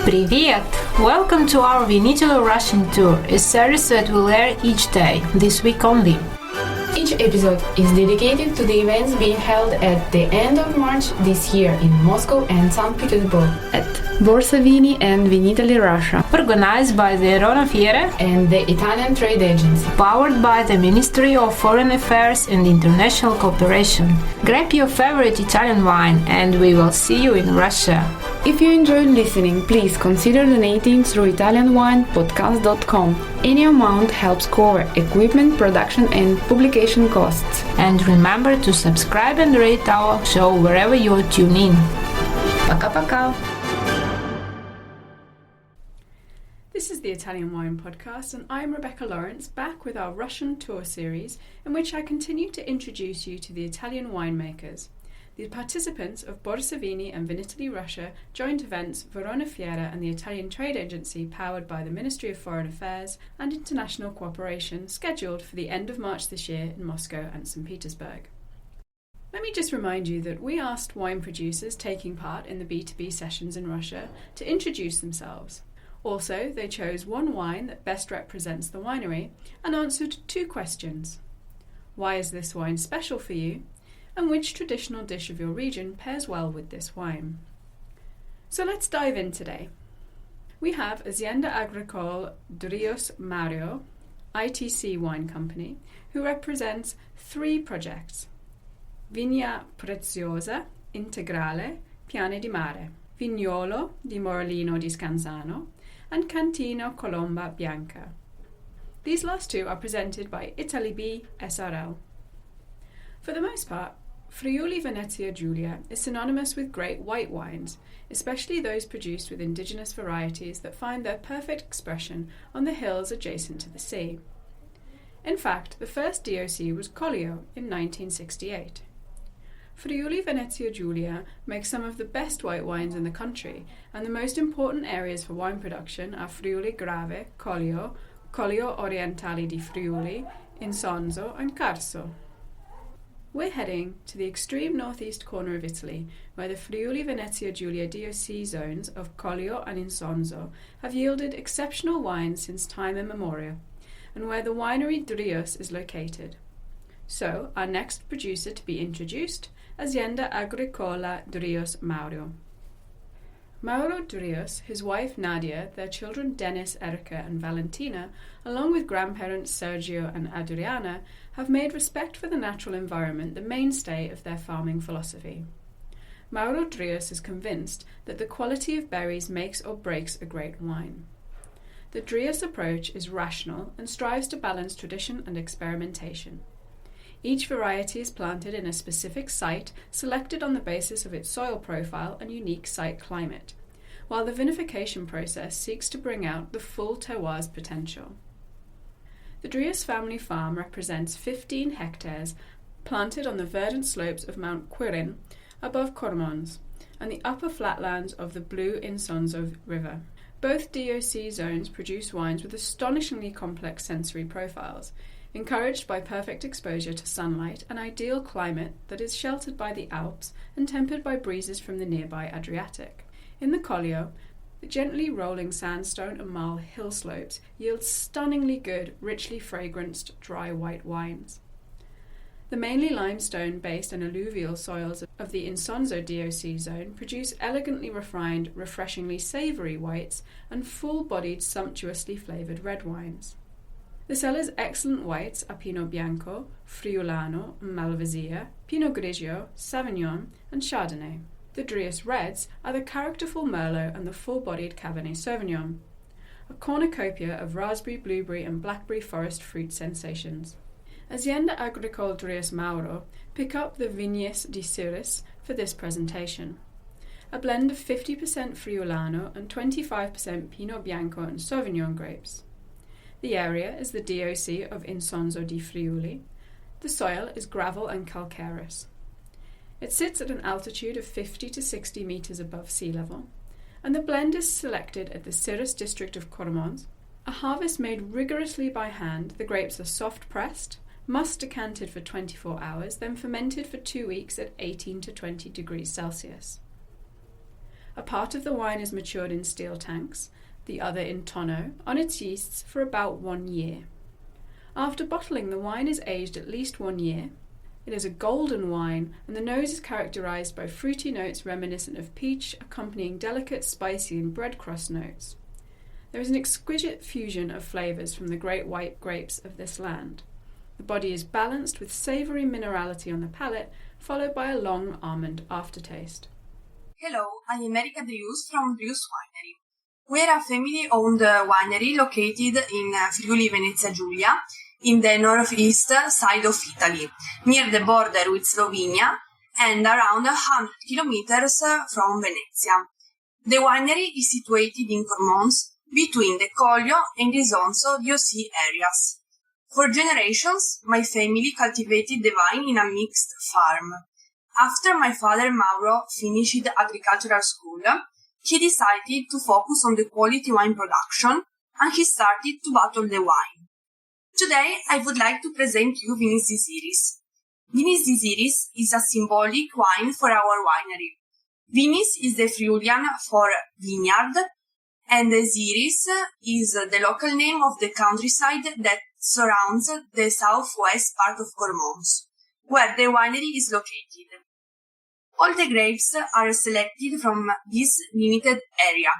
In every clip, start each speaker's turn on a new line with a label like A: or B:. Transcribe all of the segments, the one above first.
A: Привет! Welcome to our VINITALY Russian tour, a series that will air each day, this week only.
B: Each episode is dedicated to the events being held at the end of March this year in Moscow and St. Petersburg at Borsa Vini and Vinitaly Russia,
A: Organized by the Rona Fiere
B: and the Italian Trade Agency,
A: powered by the Ministry of Foreign Affairs and International Cooperation. Grab your favorite Italian wine and we will see you in Russia.
B: If you enjoyed listening, please consider donating through ItalianWinePodcast.com. Any amount helps cover equipment, production and publication costs.
A: And remember to subscribe and rate our show wherever you tune in. Пока-пока!
C: This is the Italian Wine Podcast, and I'm Rebecca Lawrence, back with our Russian tour series, in which I continue to introduce you to the Italian winemakers. The participants of Borsa Vini and Vinitaly Russia joint events Verona Fiera and the Italian Trade Agency powered by the Ministry of Foreign Affairs and International Cooperation scheduled for the end of March this year in Moscow and St. Petersburg. Let me just remind you that we asked wine producers taking part in the B2B sessions in Russia to introduce themselves. Also, they chose one wine that best represents the winery and answered two questions. Why is this wine special for you? And which traditional dish of your region pairs well with this wine? So let's dive in today. We have Azienda Agricola Drius Mauro, ITC Wine Company, who represents three projects: Vignia Preziosa, Integrale, Pian di Mare, Vignaioli di Morellino di Scansano, and Cantine Colomba, Bianca. These last two are presented by Italybe SRL. For the most part, Friuli Venezia Giulia is synonymous with great white wines, especially those produced with indigenous varieties that find their perfect expression on the hills adjacent to the sea. In fact, the first DOC was Collio in 1968. Friuli Venezia Giulia makes some of the best white wines in the country, and the most important areas for wine production are Friuli Grave, Collio, Collio Orientale di Friuli, Isonzo and Carso. We're heading to the extreme northeast corner of Italy, where the Friuli Venezia Giulia DOC zones of Collio and Isonzo have yielded exceptional wines since time immemorial, and where the winery Drius is located. So, our next producer to be introduced, Azienda Agricola Drius Mauro. Mauro Drius, his wife Nadia, their children Dennis, Erica and Valentina, along with grandparents Sergio and Adriana, have made respect for the natural environment the mainstay of their farming philosophy. Mauro Drius is convinced that the quality of berries makes or breaks a great wine. The Drius approach is rational and strives to balance tradition and experimentation. Each variety is planted in a specific site selected on the basis of its soil profile and unique site climate, while the vinification process seeks to bring out the full terroir's potential. The Drius family farm represents 15 hectares planted on the verdant slopes of Mount Quirin above Cormons and the upper flatlands of the Blue Isonzo River. Both DOC zones produce wines with astonishingly complex sensory profiles, encouraged by perfect exposure to sunlight and ideal climate that is sheltered by the Alps and tempered by breezes from the nearby Adriatic. In the Collio, the gently rolling sandstone and marl hill slopes yield stunningly good, richly fragranced, dry white wines. The mainly limestone-based and alluvial soils of the Isonzo DOC zone produce elegantly refined, refreshingly savoury whites and full-bodied, sumptuously flavoured red wines. The cellar's excellent whites are Pinot Bianco, Friulano, Malvasia, Pinot Grigio, Sauvignon, and Chardonnay. The Drius reds are the characterful Merlot and the full-bodied Cabernet Sauvignon, a cornucopia of raspberry, blueberry, and blackberry forest fruit sensations. Azienda Agricola Drius Mauro pick up the Vignis di Siris for this presentation, a blend of 50% Friulano and 25% Pinot Bianco and Sauvignon grapes. The area is the DOC of Isonzo di Friuli. The soil is gravel and calcareous. It sits at an altitude of 50 to 60 metres above sea level, and the blend is selected at the Siris district of Cormons. A harvest made rigorously by hand, the grapes are soft pressed, must decanted for 24 hours, then fermented for 2 weeks at 18 to 20 degrees Celsius. A part of the wine is matured in steel tanks, the other in tonneau, on its yeasts for about 1 year. After bottling, the wine is aged at least 1 year. It is a golden wine, and the nose is characterized by fruity notes reminiscent of peach, accompanying delicate, spicy and bread crust notes. There is an exquisite fusion of flavours from the great white grapes of this land. The body is balanced with savoury minerality on the palate, followed by a long almond aftertaste.
D: Hello, I am Drius from Drius Winery. We are a family-owned winery located in Friuli Venezia Giulia, in the northeast side of Italy, near the border with Slovenia and around 100 kilometers from Venezia. The winery is situated in Cormons, between the Collio and Isonzo DOC areas. For generations, my family cultivated the vine in a mixed farm. After my father Mauro finished agricultural school, he decided to focus on the quality wine production, and he started to bottle the wine. Today, I would like to present you Vignis di Siris. Vignis di Siris is a symbolic wine for our winery. Vignis is the Friulian for vineyard, and the Siris is the local name of the countryside that surrounds the southwest part of Cormons, where the winery is located. All the grapes are selected from this limited area.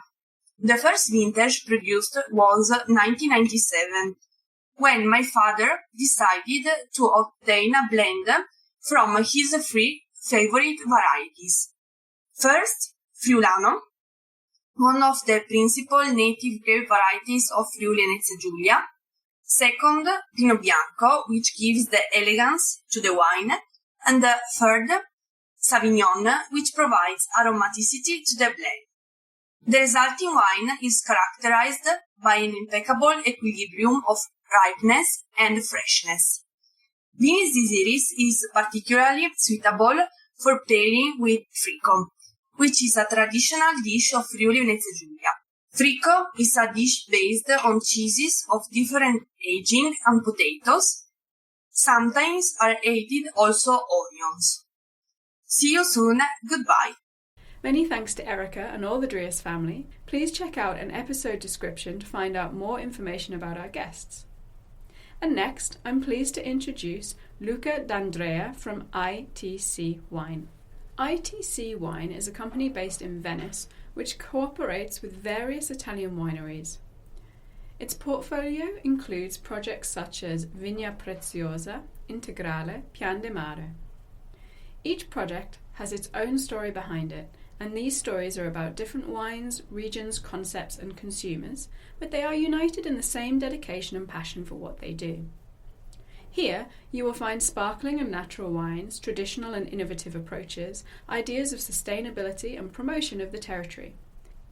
D: The first vintage produced was 1997, when my father decided to obtain a blend from his 3 favorite varieties. First, Friulano, one of the principal native grape varieties of Friuli Venezia Giulia. Second, Pinot Bianco, which gives the elegance to the wine. And third, Sauvignon, which provides aromaticity to the blend. The resulting wine is characterized by an impeccable equilibrium of ripeness and freshness. Vignis di Siris is particularly suitable for pairing with frico, which is a traditional dish of Friuli Venezia Giulia. Frico is a dish based on cheeses of different aging and potatoes. Sometimes are added also onions. See you soon. Goodbye.
C: Many thanks to Erica and all the Drius family. Please check out an episode description to find out more information about our guests. And next, I'm pleased to introduce Luca D'Andrea from ITC Wine. ITC Wine is a company based in Venice which cooperates with various Italian wineries. Its portfolio includes projects such as Vignia Preziosa, Integrale, Pian de Mare. Each project has its own story behind it, and these stories are about different wines, regions, concepts and consumers, but they are united in the same dedication and passion for what they do. Here, you will find sparkling and natural wines, traditional and innovative approaches, ideas of sustainability and promotion of the territory.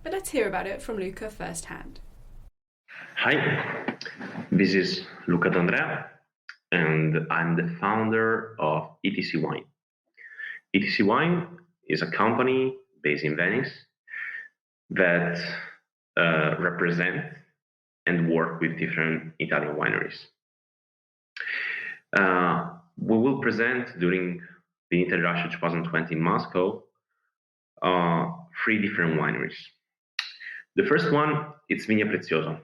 C: But let's hear about it from Luca firsthand.
E: Hi, this is Luca D'Andrea, and I'm the founder of ETC Wine. ETC Wine is a company based in Venice that represent and work with different Italian wineries. We will present during Vinitaly Russia 2020 in Moscow 3 different wineries. The first one is Vignia Preziosa.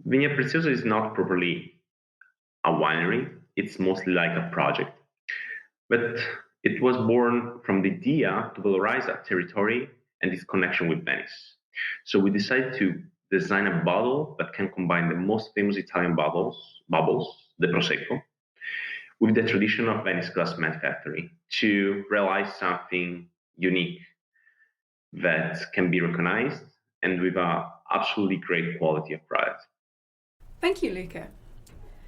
E: Vignia Preziosa is not properly a winery, it's mostly like a project. But it was born from the idea to valorize that territory and its connection with Venice. So we decided to design a bottle that can combine the most famous Italian bubbles, the Prosecco, with the tradition of Venice glass manufacturing to realize something unique that can be recognized and with an absolutely great quality of product.
C: Thank you, Luca.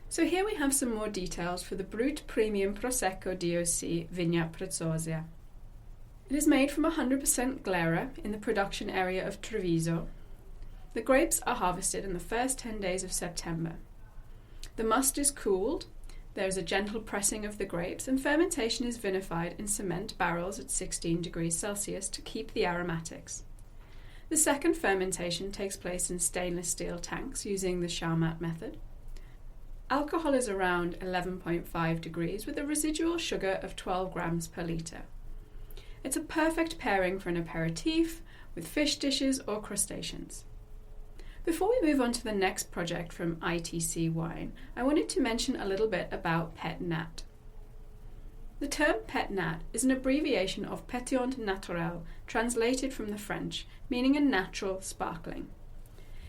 C: So here we have some more details for the Brut Premium Prosecco DOC Vigna Preziosa. It is made from 100% glera in the production area of Treviso. The grapes are harvested in the first 10 days of September. The must is cooled, there is a gentle pressing of the grapes, and fermentation is vinified in cement barrels at 16 degrees Celsius to keep the aromatics. The second fermentation takes place in stainless steel tanks using the Charmat method. Alcohol is around 11.5 degrees with a residual sugar of 12 grams per litre. It's a perfect pairing for an aperitif with fish dishes or crustaceans. Before we move on to the next project from ITC Wine, I wanted to mention a little bit about Pet Nat. The term Pet Nat is an abbreviation of Pétillant Naturel, translated from the French, meaning a natural sparkling.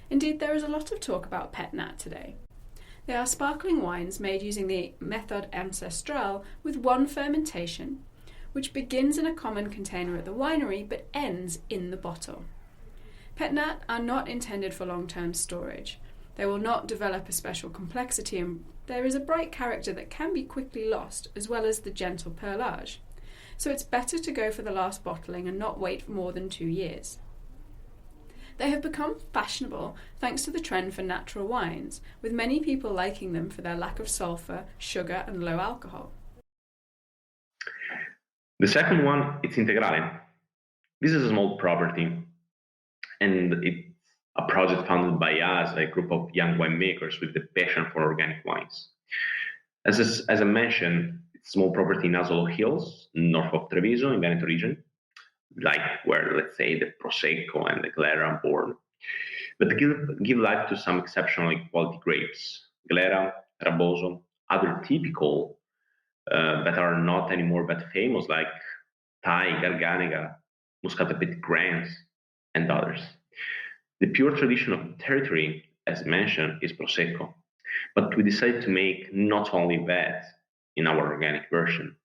C: Indeed, there is a lot of talk about Pet Nat today. They are sparkling wines made using the method ancestrale with one fermentation, which begins in a common container at the winery but ends in the bottle. Pet Nat are not intended for long-term storage. They will not develop a special complexity, and there is a bright character that can be quickly lost, as well as the gentle perlage. So it's better to go for the last bottling and not wait for more than 2 years. They have become fashionable thanks to the trend for natural wines, with many people liking them for their lack of sulfur, sugar and low alcohol.
E: The second one, it's Integrale. This is a small property, and it's a project founded by us, a group of young winemakers with the passion for organic wines. As I mentioned, it's a small property in Asolo Hills, north of Treviso, in Veneto region, like where, let's say, the Prosecco and the Glera are born. But give life to some exceptional quality grapes, Glera, Raboso, other typical that are not anymore but famous, like Thai, Garganega, Muscat Petit Grains, and others. The pure tradition of the territory, as mentioned, is Prosecco, but we decided to make not only that in our organic version,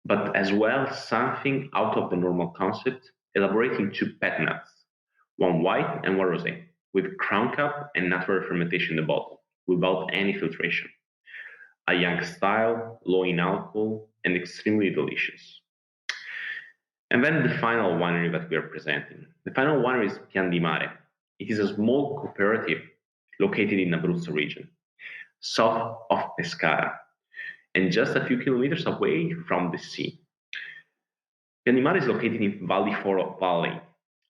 E: but as well something out of the normal concept, elaborating 2 pet nuts, one white and one rosé, with crown cap and natural fermentation in the bottle, without any filtration. A young style, low in alcohol, and extremely delicious. And then the final winery that we are presenting. The final winery is Pian di Mare. It is a small cooperative located in Abruzzo region, south of Pescara, and just a few kilometers away from the sea. Pian di Mare is located in Val di Foro Valley,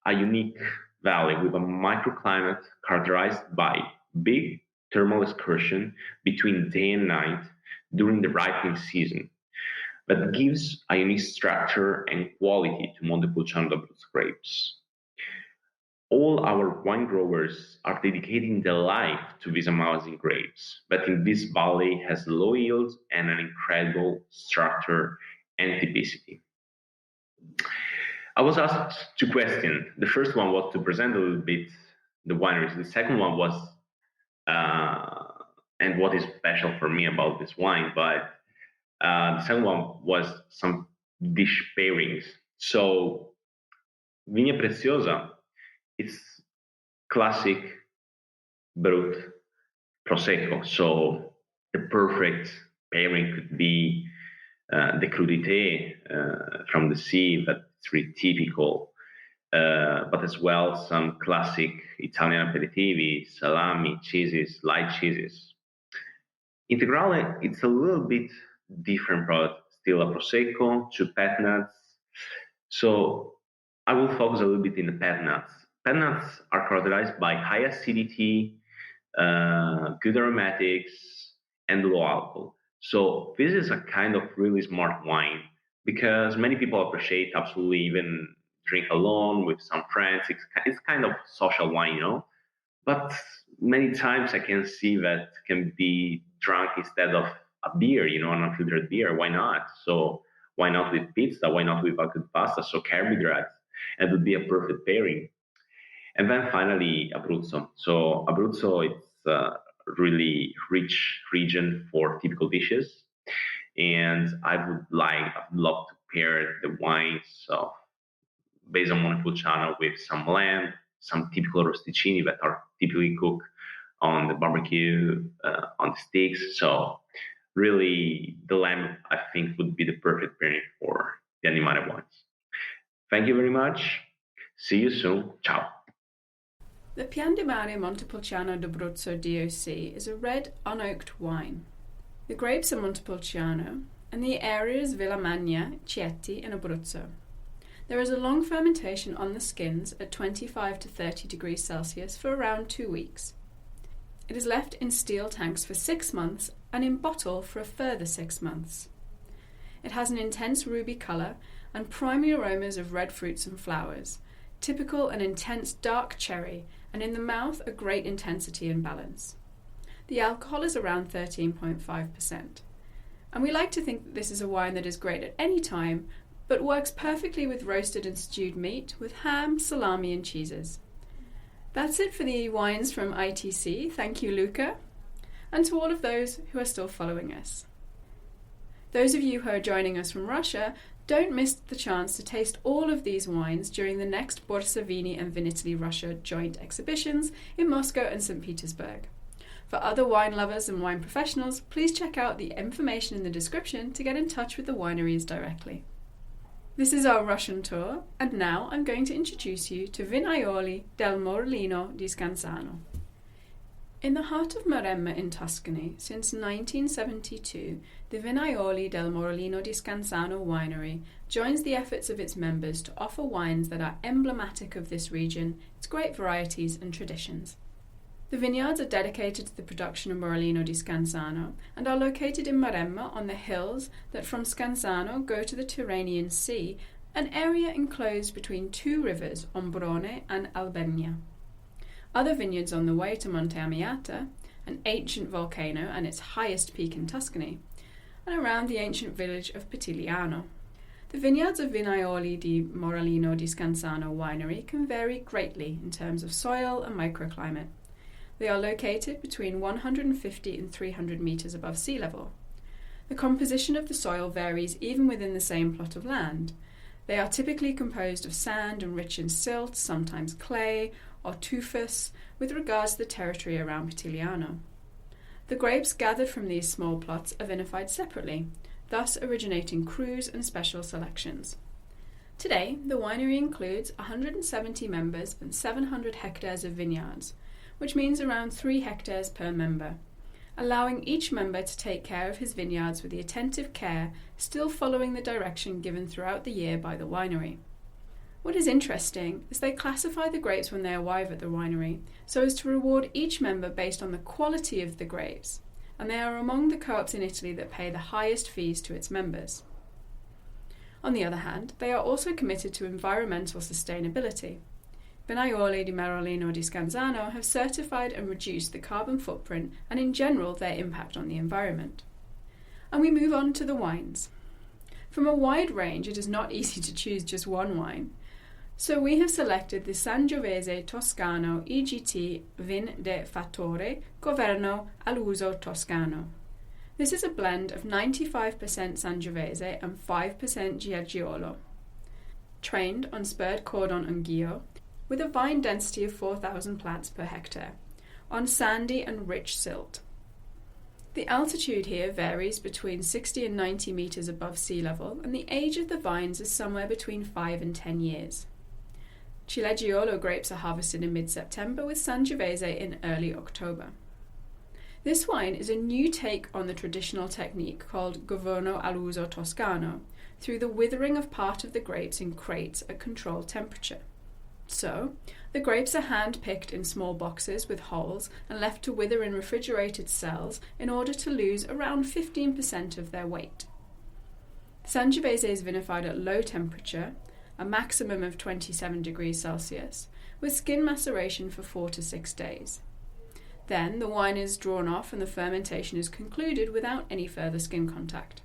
E: a unique valley with a microclimate characterized by big thermal excursion between day and night during the ripening season that gives a unique structure and quality to Montepulciano d'Abruzzo grapes. All our wine growers are dedicating their life to these amazing grapes, but in this valley has low yields and an incredible structure and typicity. I was asked 2 questions. The first one was to present a little bit the wineries. The second one was, and what is special for me about this wine, but the second one was some dish pairings. So, Vigna Preziosa, it's classic Brut Prosecco. So, the perfect pairing could be the crudité from the sea, that's really typical, but as well some classic Italian aperitivi, salami, cheeses, light cheeses. Integrale, it's a little bit different product, still a Prosecco, 2 pet nuts. So I will focus a little bit in the pet nuts. Pet nuts are characterized by high acidity, good aromatics, and low alcohol. So this is a kind of really smart wine because many people appreciate absolutely even drink alone with some friends. It's kind of social wine, you know, but many times I can see that can be drunk instead of a beer, you know, an unfiltered beer. Why not? So why not with pizza? Why not with good pasta? So carbohydrates, and it would be a perfect pairing. And then finally, Abruzzo. So Abruzzo, it's a really rich region for typical dishes. And I'd love to pair the wines of based on Montepulciano with some lamb, some typical rosticini that are typically cooked on the barbecue, on the sticks. So really, the lamb, I think, would be the perfect pairing for the Pian di Mare wines. Thank you very much. See you soon. Ciao.
C: The Pian di Mare Montepulciano d'Abruzzo DOC is a red, unoaked wine. The grapes are Montepulciano, and the area is Villa Magna, Chieti, and Abruzzo. There is a long fermentation on the skins at 25 to 30 degrees Celsius for around 2 weeks. It is left in steel tanks for 6 months and in bottle for a further 6 months. It has an intense ruby colour, and primary aromas of red fruits and flowers, typical and intense dark cherry, and in the mouth a great intensity and balance. The alcohol is around 13.5%. And we like to think that this is a wine that is great at any time, but works perfectly with roasted and stewed meat, with ham, salami and cheeses. That's it for the wines from ITC. Thank you, Luca. And to all of those who are still following us. Those of you who are joining us from Russia, don't miss the chance to taste all of these wines during the next Borsa Vini and Vinitaly Russia joint exhibitions in Moscow and St. Petersburg. For other wine lovers and wine professionals, please check out the information in the description to get in touch with the wineries directly. This is our Russian tour, and now I'm going to introduce you to Vignaioli del Morellino di Scansano. In the heart of Mare in Tuscany, since 1972, the Vignaioli del Morellino di Scansano winery joins the efforts of its members to offer wines that are emblematic of this region, its great varieties and traditions. The vineyards are dedicated to the production of Morellino di Scansano and are located in Mare on the hills that from Scansano go to the Tyrrhenian Sea, an area enclosed between two rivers, Ombrone and Albegna. Other vineyards on the way to Monte Amiata, an ancient volcano and its highest peak in Tuscany, and around the ancient village of Petigliano. The vineyards of Vignaioli di Morellino di Scansano winery can vary greatly in terms of soil and microclimate. They are located between 150 and 300 metres above sea level. The composition of the soil varies even within the same plot of land. They are typically composed of sand and rich in silt, sometimes clay or tuffus, with regards to the territory around Petigliano. The grapes gathered from these small plots are vinified separately, thus originating crus and special selections. Today, the winery includes 170 members and 700 hectares of vineyards, which means around 3 hectares per member, allowing each member to take care of his vineyards with the attentive care, still following the direction given throughout the year by the winery. What is interesting is they classify the grapes when they arrive at the winery so as to reward each member based on the quality of the grapes, and they are among the co-ops in Italy that pay the highest fees to its members. On the other hand, they are also committed to environmental sustainability. Vignaioli di Morellino di Scansano have certified and reduced the carbon footprint and in general their impact on the environment. And we move on to the wines. From a wide range, it is not easy to choose just one wine. So we have selected the Sangiovese Toscano EGT Vin de Fattore Governo all'Uso Toscano. This is a blend of 95% Sangiovese and 5% Giagiolo, trained on spurred cordon Anguillo, with a vine density of 4,000 plants per hectare, on sandy and rich silt. The altitude here varies between 60 and 90 metres above sea level, and the age of the vines is somewhere between 5 and 10 years. Ciliegio grapes are harvested in mid-September, with Sangiovese in early October. This wine is a new take on the traditional technique called Governo all'Uso Toscano, through the withering of part of the grapes in crates at controlled temperature. So, the grapes are hand-picked in small boxes with holes and left to wither in refrigerated cells in order to lose around 15% of their weight. Sangiovese is vinified at low temperature, a maximum of 27 degrees Celsius, with skin maceration for 4 to 6 days. Then the wine is drawn off and the fermentation is concluded without any further skin contact.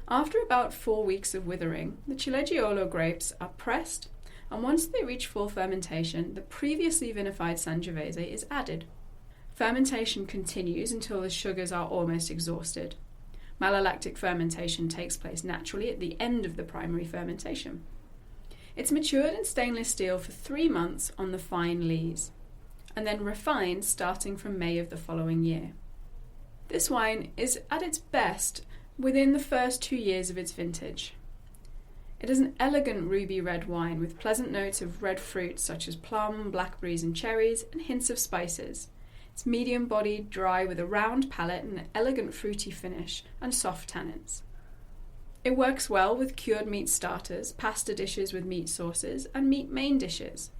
C: After about 4 weeks of withering, the Ciliegio grapes are pressed, and once they reach full fermentation, the previously vinified Sangiovese is added. Fermentation continues until the sugars are almost exhausted. Malolactic fermentation takes place naturally at the end of the primary fermentation. It's matured in stainless steel for 3 months on the fine lees, and then refined starting from May of the following year. This wine is at its best within the first 2 years of its vintage. It is an elegant ruby red wine with pleasant notes of red fruits such as plum, blackberries and cherries, and hints of spices. It's medium-bodied, dry with a round palate and an elegant fruity finish and soft tannins. It works well with cured meat starters, pasta dishes with meat sauces, and meat main dishes.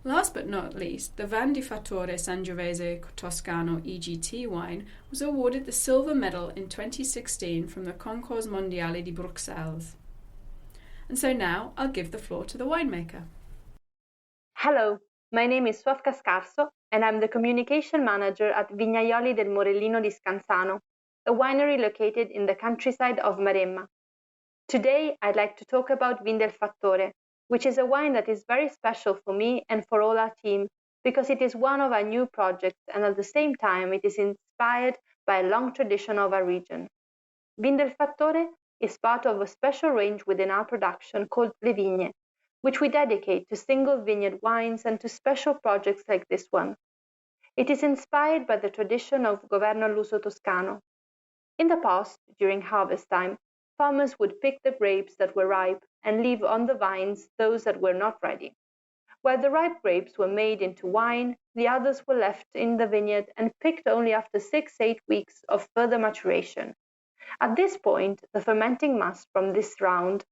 C: Last but not least, the Vin di Fattore Sangiovese Toscano EGT wine was awarded the silver medal in 2016 from the Concours Mondiale di Bruxelles. And so now I'll give the floor to the winemaker.
F: Hello, my name is Sofka Scarso and I'm the communication manager at Vignaioli del Morellino di Scansano, a winery located in the countryside of Maremma. Today I'd like to talk about Vin del Fattore, which is a wine that is very special for me and for all our team because it is one of our new projects and at the same time it is inspired by a long tradition of our region. Vin del Fattore is part of a special range within our production called Le Vigne, which we dedicate to single vineyard wines and to special projects like this one. It is inspired by the tradition of Governo all'uso toscano. In the past, during harvest time, farmers would pick the grapes that were ripe and leave on the vines those that were not ready. While the ripe grapes were made into wine, the others were left in the vineyard and picked only after 6-8 weeks of further maturation. At this point, the fermenting must from this round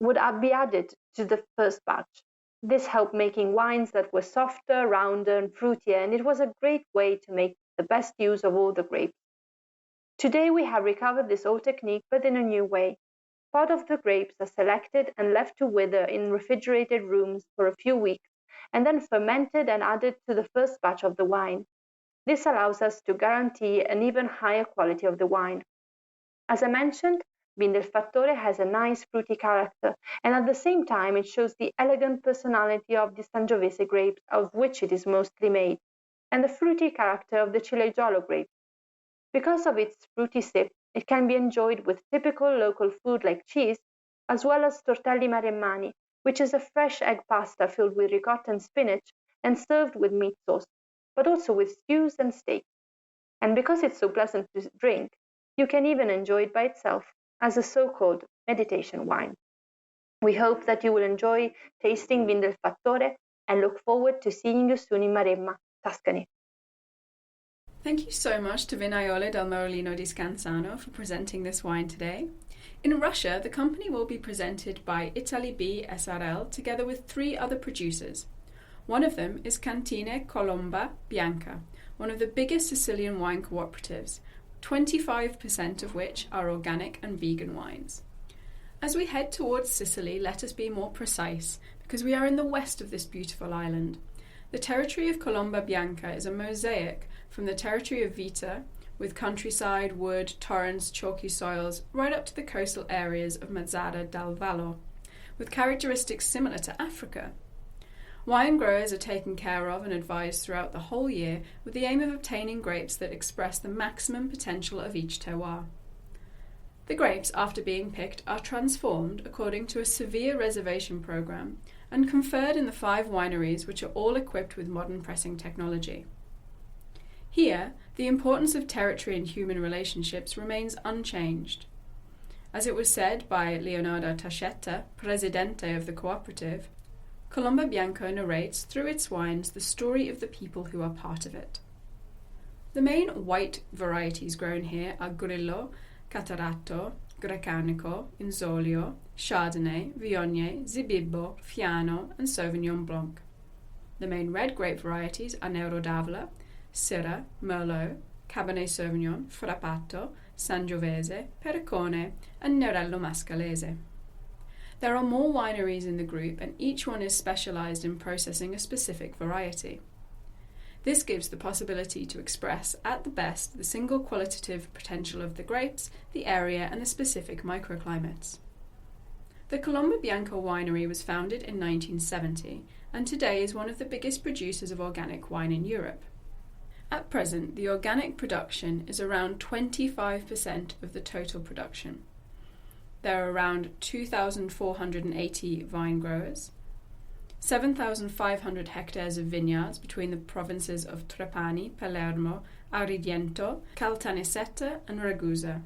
F: would be added to the first batch. This helped making wines that were softer, rounder, and fruitier, and it was a great way to make the best use of all the grapes. Today we have recovered this old technique, but in a new way. Part of the grapes are selected and left to wither in refrigerated rooms for a few weeks, and then fermented and added to the first batch of the wine. This allows us to guarantee an even higher quality of the wine. As I mentioned, Vin del Fattore has a nice fruity character, and at the same time it shows the elegant personality of the Sangiovese grapes, of which it is mostly made, and the fruity character of the Ciliegiolo grape. Because of its fruity sip, it can be enjoyed with typical local food like cheese, as well as tortelli maremmani, which is a fresh egg pasta filled with ricotta and spinach and served with meat sauce, but also with stews and steak. And because it's so pleasant to drink, you can even enjoy it by itself as a so-called meditation wine. We hope that you will enjoy tasting Vin del Fattore and look forward to seeing you soon in Maremma, Tuscany.
C: Thank you so much to Vignaioli del Morellino di Scansano for presenting this wine today. In Russia, the company will be presented by Italybe SRL together with 3 other producers. One of them is Cantine, Colomba, Bianca, one of the biggest Sicilian wine cooperatives, 25% of which are organic and vegan wines. As we head towards Sicily, let us be more precise, because we are in the west of this beautiful island. The territory of Colomba Bianca is a mosaic from the territory of Vita, with countryside, wood, torrents, chalky soils, right up to the coastal areas of Mazzara del Vallo, with characteristics similar to Africa. Wine growers are taken care of and advised throughout the whole year with the aim of obtaining grapes that express the maximum potential of each terroir. The grapes, after being picked, are transformed according to a severe reservation program and conferred in the 5 wineries, which are all equipped with modern pressing technology. Here, the importance of territory and human relationships remains unchanged. As it was said by Leonardo Tascetta, presidente of the cooperative, Colomba Bianca narrates through its wines the story of the people who are part of it. The main white varieties grown here are Grillo, Catarratto, Grecanico, Inzolio, Chardonnay, Viognier, Zibibbo, Fiano, and Sauvignon Blanc. The main red grape varieties are Nero d'Avola, Syrah, Merlot, Cabernet Sauvignon, Frappato, Sangiovese, Pericone, and Nerello Mascalese. There are more wineries in the group, and each one is specialised in processing a specific variety. This gives the possibility to express, at the best, the single qualitative potential of the grapes, the area, and the specific microclimates. The Colomba Bianca winery was founded in 1970, and today is one of the biggest producers of organic wine in Europe. At present, the organic production is around 25% of the total production. There are around 2,480 vine growers, 7,500 hectares of vineyards between the provinces of Trapani, Palermo, Agrigento, Caltanissetta and Ragusa,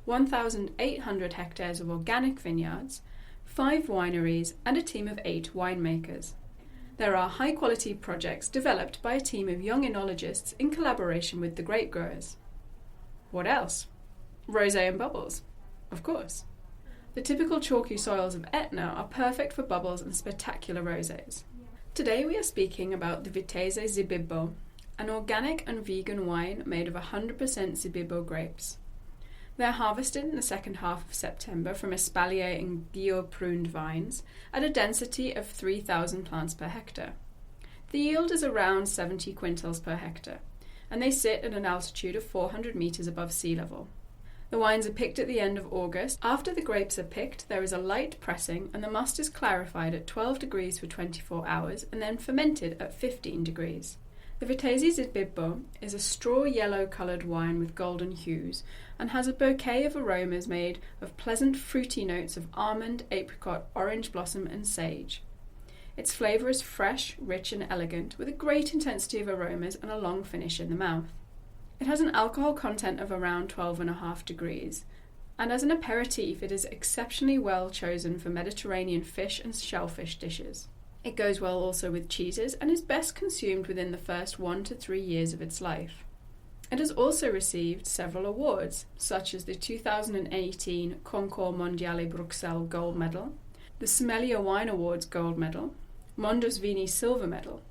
C: 1,800 hectares of organic vineyards, 5 wineries and a team of 8 winemakers. There are high-quality projects developed by a team of young enologists in collaboration with the grape growers. What else? Rosé and bubbles, of course. The typical chalky soils of Etna are perfect for bubbles and spectacular rosés. Today we are speaking about the Vitese Zibibbo, an organic and vegan wine made of 100% Zibibbo grapes. They're harvested in the second half of September from espalier and Guillot-pruned vines at a density of 3,000 plants per hectare. The yield is around 70 quintals per hectare, and they sit at an altitude of 400 metres above sea level. The wines are picked at the end of August. After the grapes are picked, there is a light pressing and the must is clarified at 12 degrees for 24 hours and then fermented at 15 degrees. The Vitesi Zibibbo is a straw yellow coloured wine with golden hues and has a bouquet of aromas made of pleasant fruity notes of almond, apricot, orange blossom and sage. Its flavour is fresh, rich and elegant, with a great intensity of aromas and a long finish in the mouth. It has an alcohol content of around 12.5 degrees, and as an aperitif it is exceptionally well chosen for Mediterranean fish and shellfish dishes. It goes well also with cheeses and is best consumed within the first 1 to 3 years of its life. It has also received several awards, such as the 2018 Concours Mondiale Bruxelles Gold Medal, the Sommelier Wine Awards Gold Medal, Mondo's Vini Silver Medal.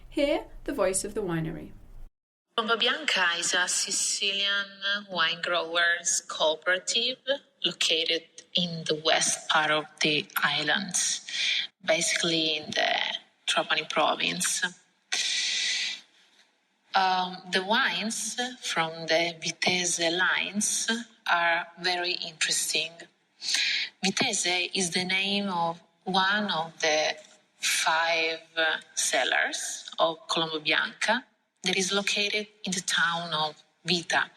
C: Here, the voice of the winery.
G: Colomba Bianca is a Sicilian wine growers cooperative located in the west part of the islands, basically in the Trapani province. The wines from the Vitese lines are very interesting. Vitese is the name of one of the 5 cellars of Colomba Bianca that is located in the town of Vita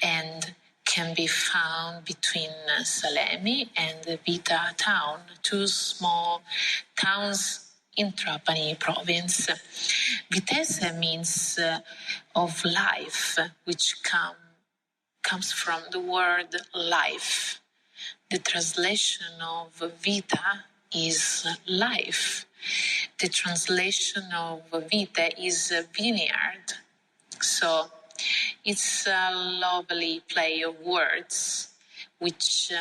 G: and can be found between Salemi and the Vita town, 2 small towns in Trapani province. Vitese means of life, which comes from the word life. The translation of Vita is life. The translation of Vita is vineyard. So it's a lovely play of words which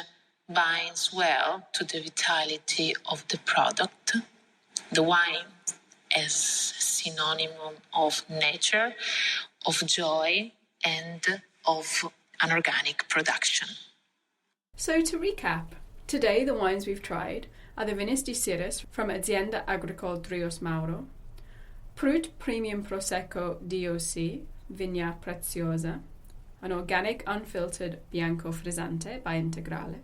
G: binds well to the vitality of the product. The wine as synonym of nature, of joy, and of an organic production.
C: So to recap, today the wines we've tried are the Vignis di Siris from Azienda Agricola Drius Mauro, Prut Premium Prosecco DOC, Vignia Preziosa, an organic unfiltered Bianco frizzante by Integrale,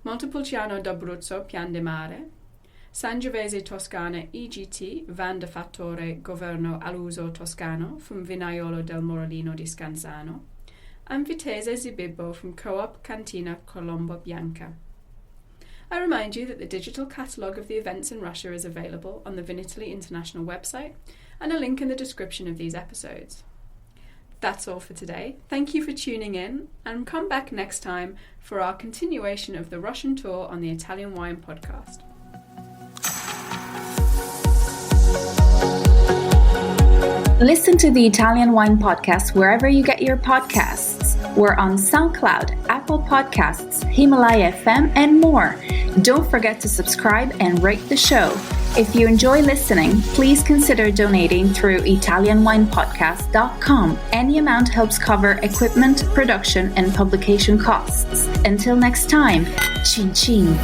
C: Montepulciano d'Abruzzo Pian de Mare, Sangiovese Toscana EGT Van de Fattore Governo all'Uso Toscano from Vignaioli del Morellino di Scansano, and Vitese Zibibbo from Co-op Cantina Colomba Bianca. I remind you that the digital catalogue of the events in Russia is available on the Vinitaly International website and a link in the description of these episodes. That's all for today. Thank you for tuning in and come back next time for our continuation of the Russian tour on the Italian Wine Podcast.
H: Listen to the Italian Wine Podcast wherever you get your podcasts. We're on SoundCloud, Apple Podcasts, Himalaya FM, and more. Don't forget to subscribe and rate the show. If you enjoy listening, please consider donating through ItalianWinePodcast.com. Any amount helps cover equipment, production, and publication costs. Until next time, cin cin.